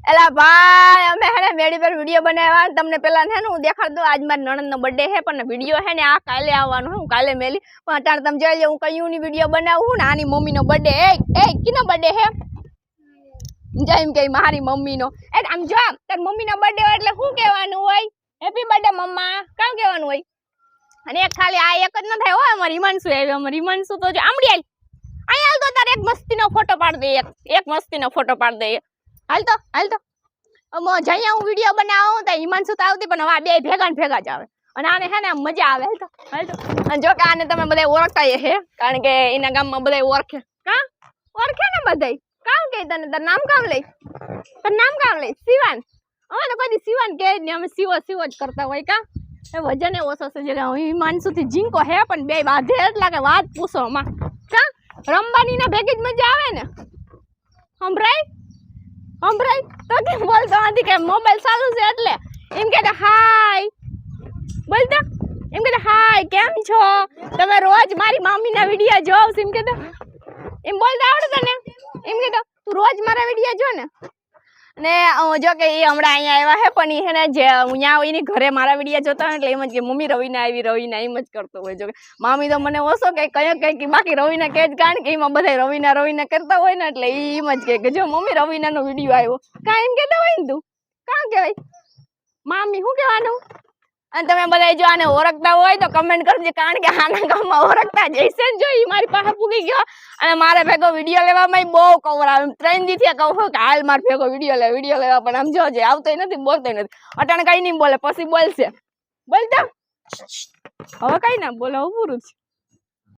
એલા ભાઈ અમે હે ને મેડી પર વિડિયો બનાવ્યા તમને પેલા હે ને હું દેખાડ દઉં આજ મારી નણંદનો બર્થડે હે પણ વિડિયો હે ને આ કાલે આવવાનો હું કાલે મેલી પણ અત્યારે તમે જોઈ લો હું કયું ની વિડિયો બનાવું ને આની મમ્મીનો બર્થડે એ કીનો બર્થડે હે જેમ કે મારી મમ્મીનો એ આમ જો તાર મમ્મીનો બર્થડે એટલે શું કહેવાનું હોય હેપી બર્થડે મમ્મા કામ કહેવાનું હોય અને એક ખાલી આ એક જ ન થાય હો અમારી હિમાંશુ આવ્યો અમારી હિમાંશુ તો જો આમડી આલ અહીંયા હાલ તો તારે એક મસ્તીનો ફોટો પાડ દે એક મસ્તીનો ફોટો પાડ દે હાલ તો જઅહીંયા હું વિડિયો બનાવું તો હિમાંશુ તો આવતી પણ હવે બે ભેગા ને ભેગા જ આવે અને આને હે ને મજા આવે હાલ તો અને જો કે આને તમે બધા ઓળખતા હે કારણ કે એના ગામમાં બધા ઓળખે ઓળખે ને બધા કામ કે તને તાર નામ કામ લઈ શિવાન અમે તો કોઈ શિવાન કે જ નહીં અમે શિવો જ કરતા હોય કા એ વજન ઓછો છે જે હિમાંશુ થી જીંકો હે પણ બે વાધે એટલા કે વાત પૂછો માં કા રમવાની ના ભેગી જ મજા આવે ને સંભળાય તો કેમ બોલતો નથી કે મોબાઈલ ચાલુ છે એટલે એમ કે હાય બોલતા એમ કે હાય કેમ છો તમે રોજ મારી મમ્મીના વિડિયો જોવ એમ કે એમ બોલતા આવડે તને એમ કે તું રોજ મારા વિડિયો જો ને ને જો કે એ હમણાં અહીંયા આવ્યા હે પણ એ હે ને જે અહીંયા એની ઘરે મારા વિડિયો જોતા હોય એટલે એમ જ કે મમ્મી રવિના આવી રવિના એમ જ કરતો હોય જો કે મામી તો મને ઓછો કંઈક બાકી રવિના કહે જ કારણ કે એમાં બધા રવિના કરતા હોય ને એટલે એમ જ કે જો મમ્મી રવિનાનો વિડિયો આવ્યો કાં એમ કહેતા હોય ને તું કાં કહેવાય મામી શું કહેવાનું અને તમે બધા જો આને ઓળખતા હોય તો કમેન્ટ કરજો કારણ કે આના ગામમાં ઓળખતા જઈશે ને જો એ મારી પાસે પૂગી ગયો અને મારે ભેગો વિડિયો લેવામાં બહુ કવર આવે 3 દી થયા કહું કે હાલ મારે ભેગો વિડિયો લેવા પણ આમ જોજે આવતોય નથી બોલતોય નથી અટાણે કઈ નહીં બોલે પછી બોલશે બોલતા હવે કઈ ના બોલે પૂરું છે